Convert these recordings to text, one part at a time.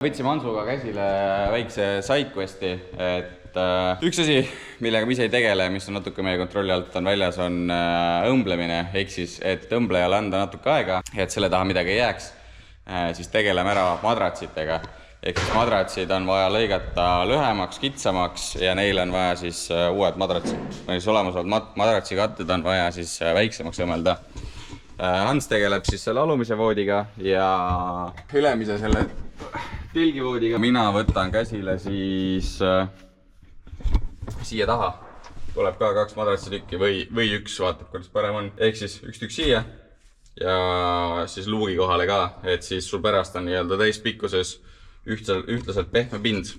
Võtsime Hansuga käsile väikse sidequesti, et üks asi, millega me ise ei tegele, mis on natuke meie kontrolli alt on väljas, on õmblemine, ehk siis, et õmblejale anda natuke aega, et selle taha midagi ei jääks, siis tegeleme ära madratsitega. Ehk siis madratsid on vaja lõigata lühemaks, kitsamaks ja neile on vaja siis uued madratsid. Siis olemasolevad madratsikatted on vaja siis väiksemaks õmmelda. Hans tegeleb siis selle alumise voodiga ja ülemise selle tilgivoodiga. Mina võtan käsile siis siia taha. Tuleb ka 2 madratsitükki või üks, vaatab, kuidas parem on. Ehk siis üks tükk siia ja siis luugi kohale ka, et siis sul pärast on nii-öelda täispikkuses ühtlaselt pehme pind.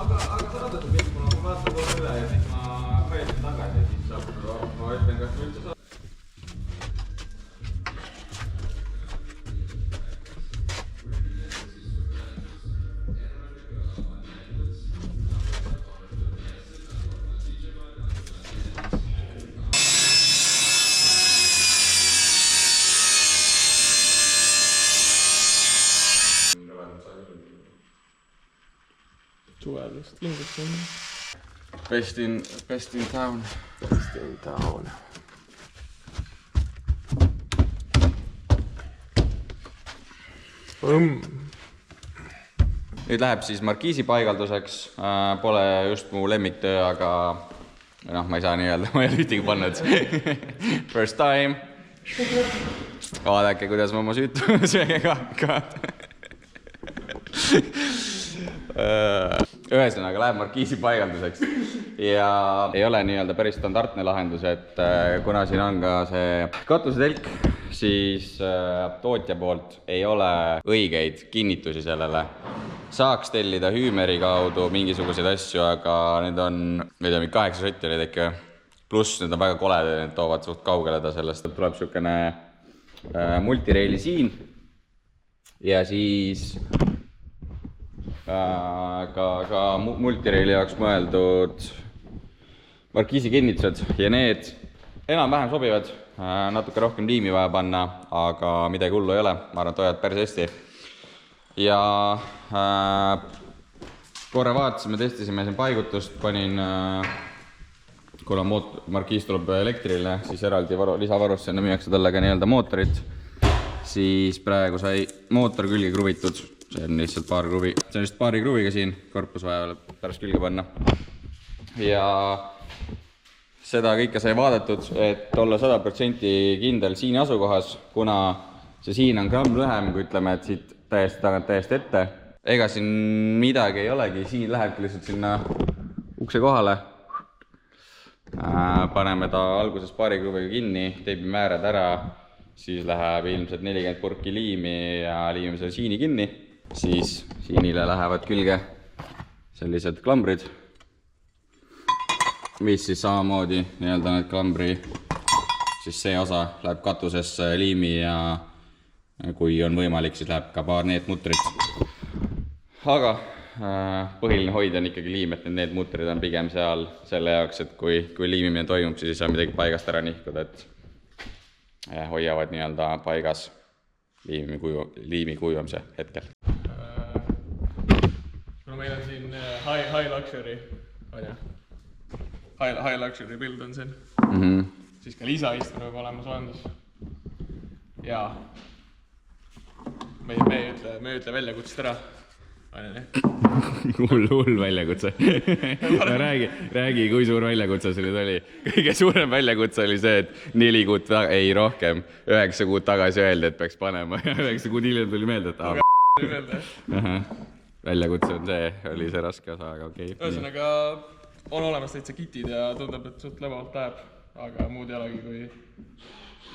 Aga saadate pilti, ma vaatan kohe üle ja siis ma kajasin tagasi ja siis saab, ma ütlen, kas ma üldse saab. Suvelist kindlasti on. Best in town. Best in town. Nüüd läheb siis markiisi paigalduseks. Pole just mu lemmiktöö, aga ma ei saa nii öelda, ma ei ole ühtegi pannud. First time. Vaadake, kuidas ma oma süütusega hakkad. Ühesõnaga läheb markiisi paigalduseks ja ei ole nii-öelda päris standardne lahendus, et kuna siin on ka see katusetelk, siis tootja poolt ei ole õigeid kinnitusi sellele. Saaks tellida Hüümeri kaudu mingisuguseid asju, aga need on 8 sotti olid ikka. Pluss need on väga koledad, need toovad suht kaugeleda sellest. Tuleb niisugune multireili siin ja siis ka multireili jaoks mõeldud markiisi kinnitused ja need enam-vähem sobivad, natuke rohkem liimi vaja panna, aga midagi hullu ei ole, ma arvan, et hoiad päris hästi. Ja korra vaatasime, testisime siin paigutust, panin, kuna markiis tuleb elektriline, siis eraldi lisavarusse müüakse talle ka nii-öelda mootorit, siis praegu sai mootor külge kruvitud. See on lihtsalt paar kruvi. See on just paari kruviga siin, korpus vaja pärast külge panna. Ja seda kõike sai vaadatud, et olla 100% kindel siin asukohas, kuna see siin on gramm lühem, kui ütleme, et siit täiesti tagant täiesti ette. Ega siin midagi ei olegi, siin lähebki lihtsalt sinna ukse kohale. Paneme ta alguses paari kruviga kinni, teebime määrad ära, siis läheb ilmselt 40 purki liimi ja liimime selle siini kinni. Siis siinile lähevad külge sellised klambrid, mis siis samamoodi nii-öelda need klambri, siis see osa läheb katusesse liimi ja kui on võimalik, siis läheb ka paar neetmutrit. Aga põhiline hoid on ikkagi liim, et need mutrid on pigem seal selle jaoks, et kui liimimine toimub, siis ei saa midagi paigast ära nihkuda, et hoiavad nii-öelda paigas liimi kuivamise hetkel. Meil on siin high luxury, high luxury build on siin. Siis ka lisaistur peab olema soojendus. Ja me ei ütle väljakutset ära. hull väljakutse. räägi, kui suur väljakutse see nüüd oli. Kõige suurem väljakutse oli see, et 4 kuud, ei rohkem, 9 kuud tagasi öeldi, et peaks panema ja 9 kuud hiljem tuli meelde, et väljakutse on see, oli see raske osa, aga okei. Ühesõnaga on olemas täitsa kitid ja tundub, et suht lebavalt läheb, aga muud ei olegi, kui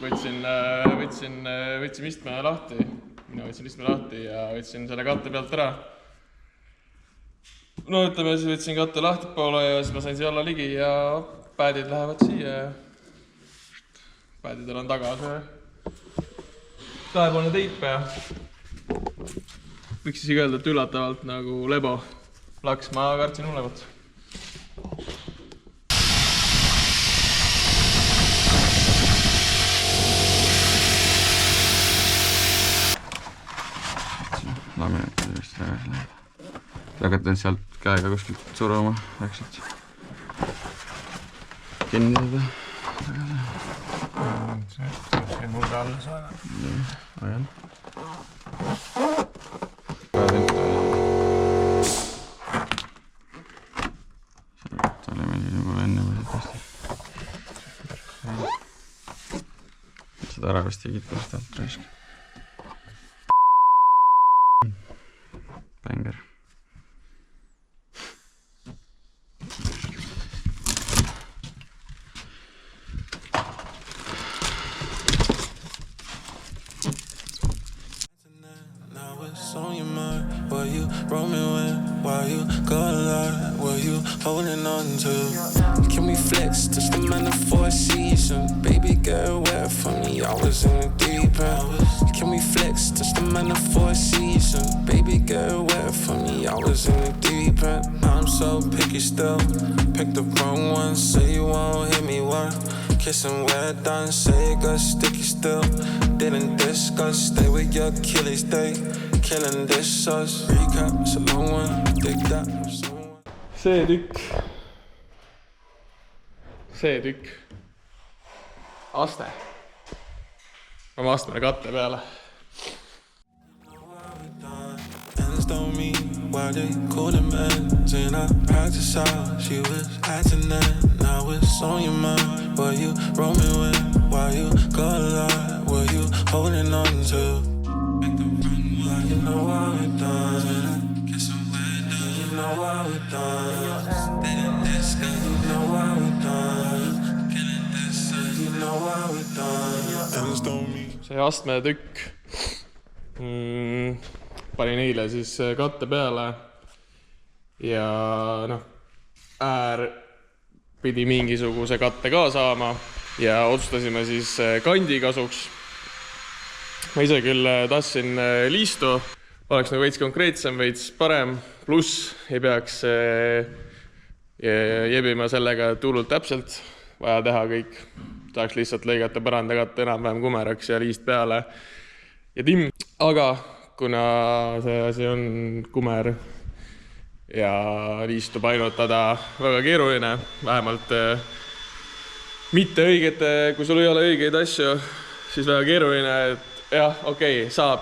võtsin istme lahti. Mina võtsin istme lahti ja võtsin selle katte pealt ära. No ütleme, siis võtsin katte lahti poole ja siis ma sain siia alla ligi ja päädid lähevad siia ja päädidel on taga see kahepoolne teip ja võiks isegi öelda, et üllatavalt nagu lebo laks, ma kartsin hullemat. Laminat vist tagasi läheb. Hakatan sealt käega kuskilt suruma, läksid kinni seda tagasi. See nurga alla saada. Ajan. See oli meil juba enne või tõesti. Seda ära vist ei kitta vist alt raisk. Banger. Holding on to. Can we flex just the man of 4 seasons? Baby girl, wait for me, I was in the deep end. Can we flex just the man of 4 seasons? Baby girl, wait for me, I was in the deep end. I'm so picky still, picked the wrong one, say you won't hit me one. Kissing we're done, say it got sticky still. Didn't discuss, stay with your Achilles day. Killing this us, recap, it's a long one, dig that. See tükk. Aste. Oma astmele katte peale. Don't mean why they call them ends. And I practice how she was acting then. Now it's on your mind. Were you roaming with? Why you got a lot? Were you holding on to? Make the run while you know how it does. Get somewhere done. You know how it does. Didn't this guy? You know how it does. Killing this you know how it does. Ends don't mean. See astme tükk. Panin eile siis katte peale ja äär pidi mingisuguse katte ka saama ja otsustasime siis kandi kasuks. Ma ise küll tahtsin liistu, oleks nagu veits konkreetsem, veits parem, pluss ei peaks jebima sellega tuulult täpselt, vaja teha kõik. Tahaks lihtsalt lõigata põrandakatte enam-vähem kumeraks ja liist peale ja timm, aga kuna see asi on kumer ja liistu painutada väga keeruline, vähemalt mitte õigete, kui sul ei ole õigeid asju, siis väga keeruline, et jah, okei, saab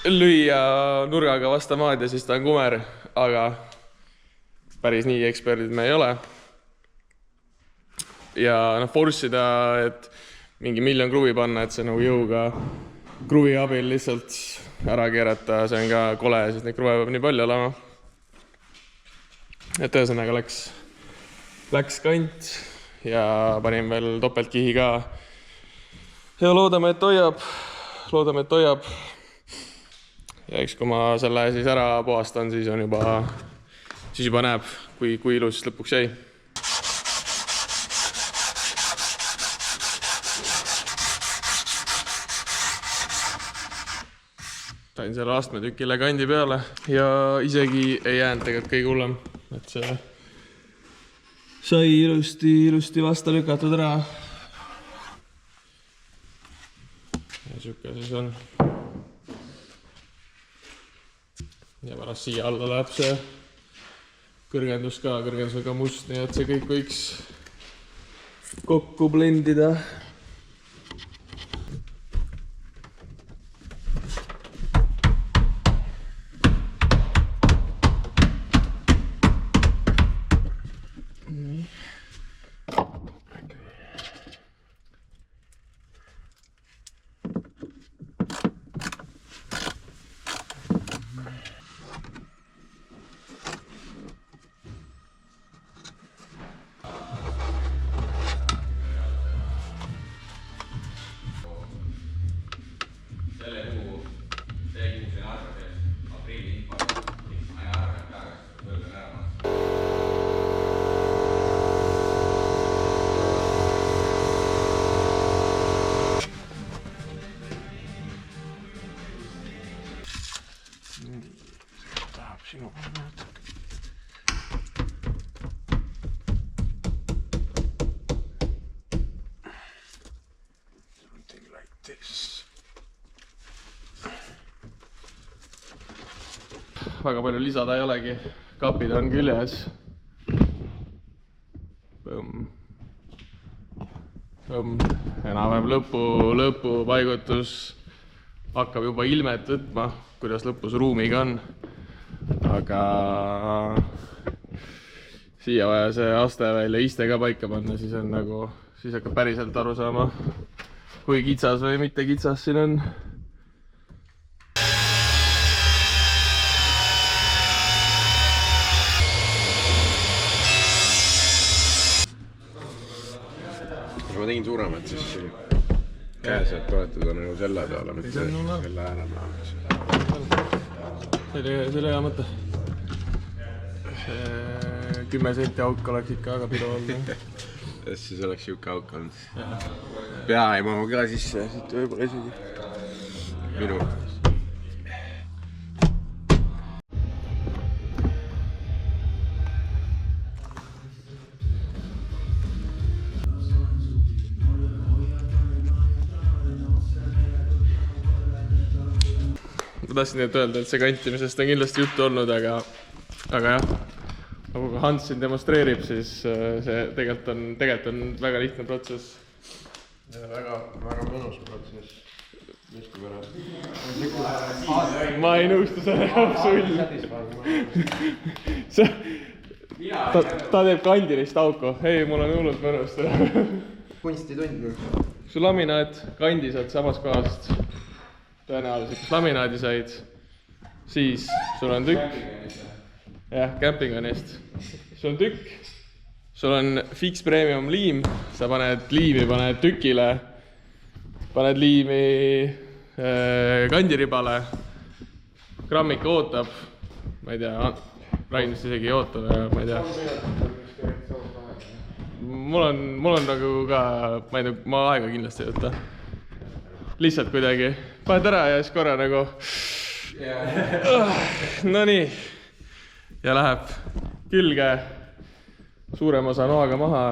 lüüa nurgaga vastu maad ja siis ta on kumer, aga päris nii eksperdid me ei ole. Ja forssida, et mingi miljon kruvi panna, et see nagu jõuga kruvi abil lihtsalt ära keerata, see on ka kole, siis neid kruve peab nii palju olema. Et ühesõnaga läks kant ja panin veel topeltkihi ka. Ja loodame, et hoiab. Ja eks kui ma selle siis ära puhastan, siis juba näeb, kui ilus lõpuks jäi. Sain selle astmetükile kandi peale ja isegi ei jäänud tegelikult kõige hullem, et see sai ilusti vasta lükatud ära. Ja siuke siis on. Ja pärast siia alla läheb see kõrgendus ka must, nii et see kõik võiks kokku blendida. Väga palju lisada ei olegi, kapid on küljes. Enam-vähem lõpupaigutus hakkab juba ilmet võtma, kuidas lõpus ruumiga on. Aga siia vaja see aste välja iste ka paika panna, siis on nagu, siis hakkab päriselt aru saama, kui kitsas või mitte kitsas siin on. Ma tegin suuremat, siis käes, et toetada nagu selle peale, mitte selle ääre peale. See oli hea mõte. 10 senti auk oleks ikka väga pidu olnud. Siis oleks siuke auk olnud. Pea ei mahu ka sisse, siit võib-olla isegi minu. Ma tahtsin nüüd öelda, et see kantimisest on kindlasti juttu olnud, aga jah, nagu ka Hans siin demonstreerib, siis see tegelikult on väga lihtne protsess. Väga mõnus protsess. Ma ei nõustu sellega absoluutselt. Ta teeb kandilist auku. Ei, mul on hullult mõnust. Kunstitund. Su laminaat kandised samast kohast. Tõenäoliselt, kus laminaadi said, siis sul on tükk. Jah, campingonist. Sul on tükk. Sul on fix premium liim. Sa paned liimi, paned tükile. Paned liimi kandiribale. Grammik ootab. Ma ei tea, Rain vist isegi ei oota, ma ei tea. Mul on nagu ka, ma ei tea, ma aega kindlasti ei võta. Lihtsalt kuidagi paned ära ja siis korra nagu no nii ja läheb külge suurem osa noaga maha.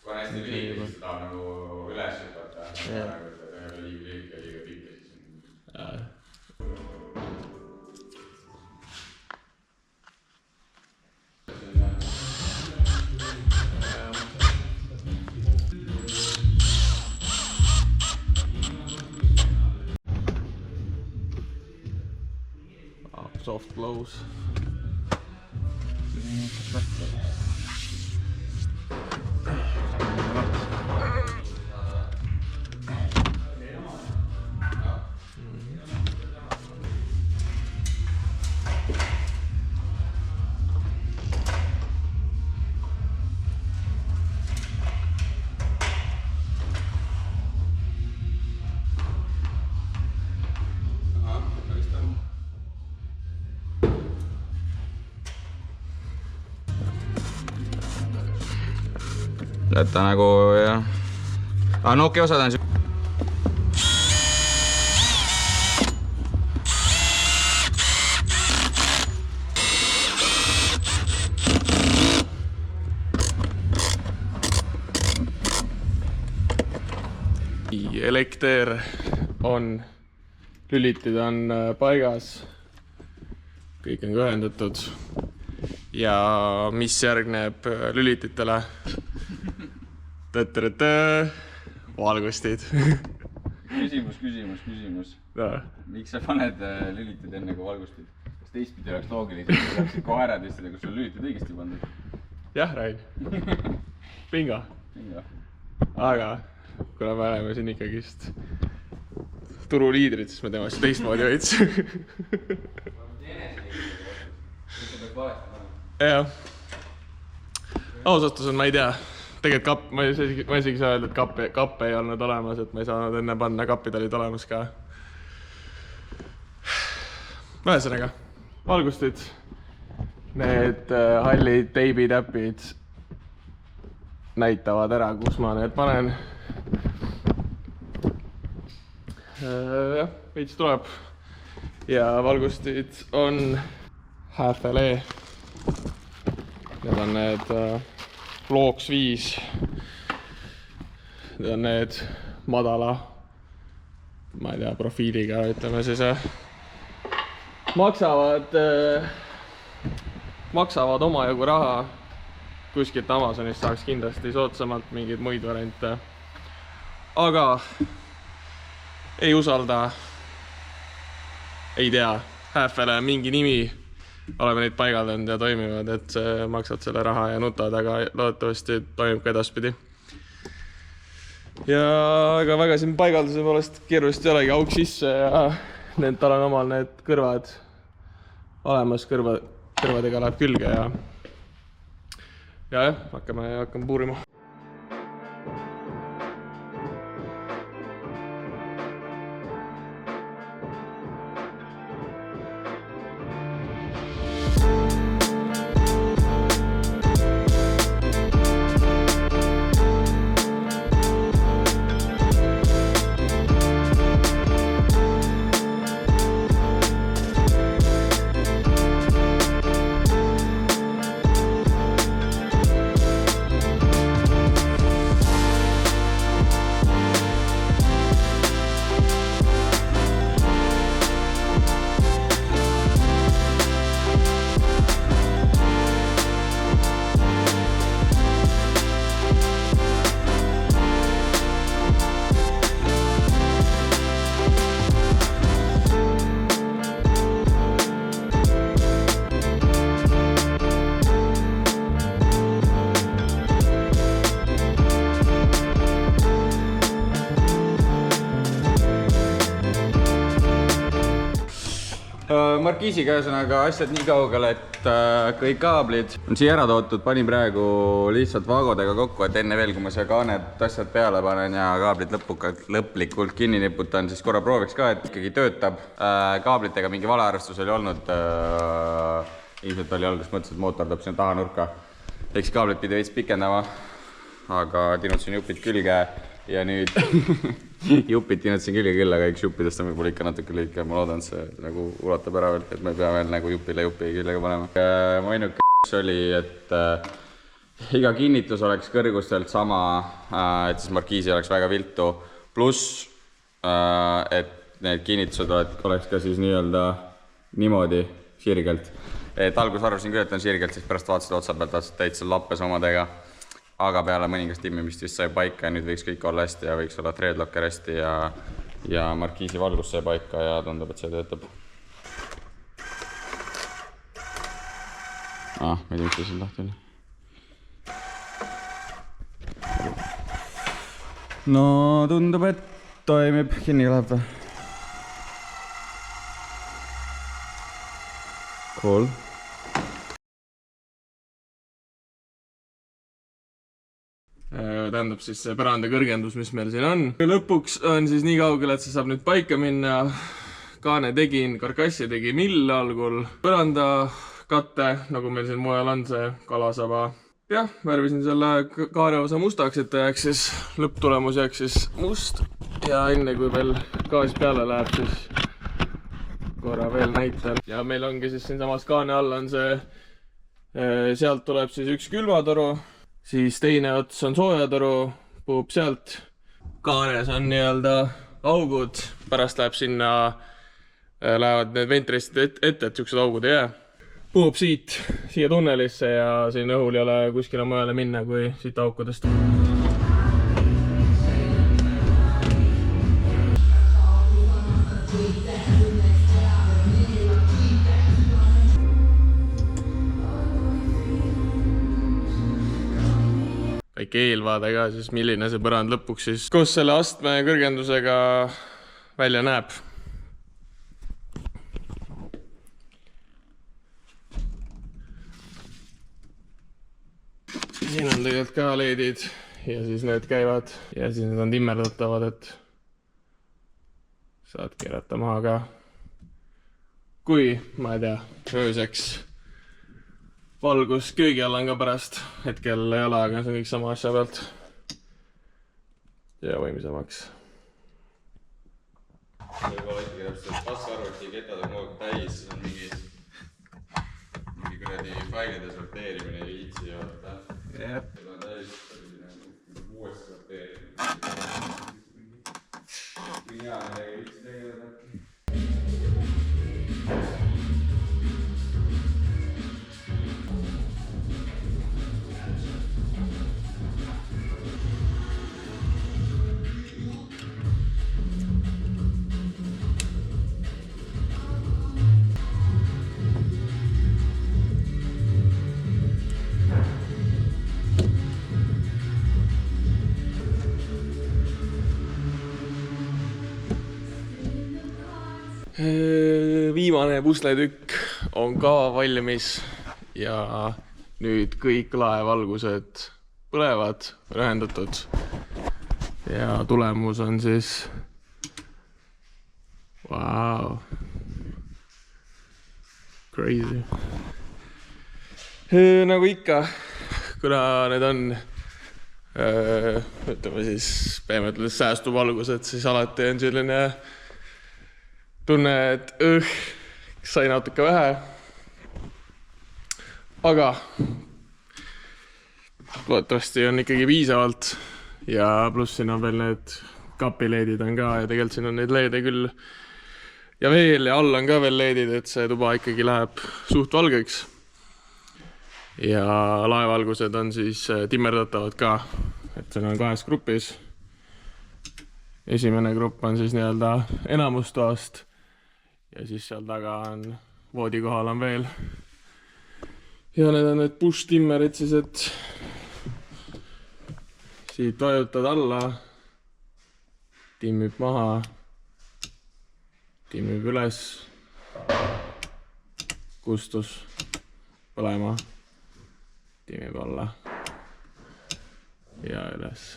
Kui on hästi lühike, siis tahab nagu üles hüpata, liiga pikka siis. Soft blows. Jätta nagu jah. Noki osad on Elekter on, lülitid on paigas, kõik on ühendatud ja mis järgneb lülititele? Valgustid. Küsimus. Miks sa paned lülitid enne kui valgustid? Kas teistpidi oleks loogiline, et saaksid kohe ära testada, kus sul lülitid õigesti pandud? Jah, Rain. Bingo. Aga kuna me oleme siin ikkagist turuliidrid, siis me teeme asju teistmoodi veits. Jah. Ausastus on, ma ei tea. Tegelikult ma isegi saa öelda, et kappe ei olnud olemas, et ma ei saanud enne panna, kapid olid olemas ka. Ühesõnaga, valgustid, need hallid teibitäpid näitavad ära, kus ma need panen. Jah, veits tuleb ja valgustid on HFLE. Need on need Vlox 5 need on need madala, ma ei tea, profiiliga, ütleme siis, maksavad omajagu raha. Kuskilt Amazonist saaks kindlasti soodsamalt mingeid muid variante. Aga ei usalda, ei tea, Häfele mingi nimi, oleme neid paigaldanud ja toimivad, et maksad selle raha ja nutad, aga loodetavasti toimib ka edaspidi. Ja aga väga siin paigalduse poolest keerulist ei olegi, auk sisse ja tal on omal need kõrvad olemas, kõrvadega läheb külge ja hakkame puurima. Markiisiga ühesõnaga asjad nii kaugele, et kõik kaablid on siia ära tootud, panin praegu lihtsalt vaagodega kokku, et enne veel, kui ma siia kaaned asjad peale panen ja kaablid lõplikult kinni niputan, siis korra prooviks ka, et ikkagi töötab. Kaablitega mingi valearvestus oli olnud, ilmselt oli alguses mõttes, et mootor tuleb sinna taha nurka. Eks kaablid pidi veits pikendama, aga tinutasin jupid külge ja nüüd jupid tinutasin külge küll, aga üks juppidest on võib-olla ikka natuke lühike. Ma loodan, see nagu ulatab ära veel, et me ei pea veel nagu jupile jupi küljega panema. Mu ainuke oli, et iga kinnitus oleks kõrgustelt sama, et siis markiisi oleks väga viltu. Pluss, et need kinnitused oleks ka siis nii-öelda niimoodi sirgelt. Et alguses arvasin küll, et on sirgelt, siis pärast vaatasid otsa pealt, vaatasid täitsa lappes omadega. Aga peale mõningast timmimist vist sai paika ja nüüd võiks kõik olla hästi ja võiks olla threadlocker hästi ja markiisi valgus sai paika ja tundub, et see töötab. Ma ei tea, mis see siin lahti oli. No tundub, et toimib. Kinni läheb või? Cool. Tähendab siis see põranda kõrgendus, mis meil siin on. Lõpuks on siis nii kaugel, et see saab nüüd paika minna. Kaane tegin, karkassi tegi mill algul. Põranda katte, nagu meil siin mujal on see kalasaba. Jah, värvisin selle kaare osa mustaks, et ta jääks siis lõpptulemus jääks siis must. Ja enne kui veel gaas peale läheb, siis korra veel näitan. Ja meil ongi siis siin samas kaane all on see, sealt tuleb siis üks külmatoru. Siis teine ots on soojatoru, puhub sealt. Kaanes on nii-öelda augud, pärast läheb sinna, lähevad need ventristid ette, et siuksed augud ei jää. Puhub siit siia tunnelisse ja siin õhul ei ole kuskile mujale minna kui siit aukudest. Väike eelvaade ka siis, milline see põrand lõpuks siis koos selle astme kõrgendusega välja näeb. Siin on tegelikult ka leedid ja siis need käivad ja siis need on timmerdatavad, et saad keerata maha ka. Kui, ma ei tea, ööseks valgus köögi all on ka pärast, hetkel ei ole, aga see on kõik sama asja pealt ja võimsamaks. Võib-olla ikkagi täpselt kasvarvuti ketad on kogu täis, siis on mingi kuradi failide sorteerimine ja viitsi ja vaata. Seda on täis uuesti sorteerimine. Viimane pusletükk on ka valmis ja nüüd kõik laevalgused põlevad, ühendatud ja tulemus on siis wow. Crazy. Nagu ikka, kuna need on ütleme siis pehmetades säästuvalgused, siis alati on selline tunne, et sai natuke vähe. Aga loodetavasti on ikkagi piisavalt ja pluss siin on veel need kapileedid on ka ja tegelikult siin on neid leede küll ja veel ja all on ka veel leedid, et see tuba ikkagi läheb suht valgeks. Ja laevalgused on siis timmerdatavad ka, et see on 2 grupis. Esimene grupp on siis nii-öelda enamustoast ja siis seal taga on voodi kohal on veel. Ja need on need push timmerid siis, et siit vajutad alla, timmib maha, timmib üles, kustus põlema, timmib alla ja üles.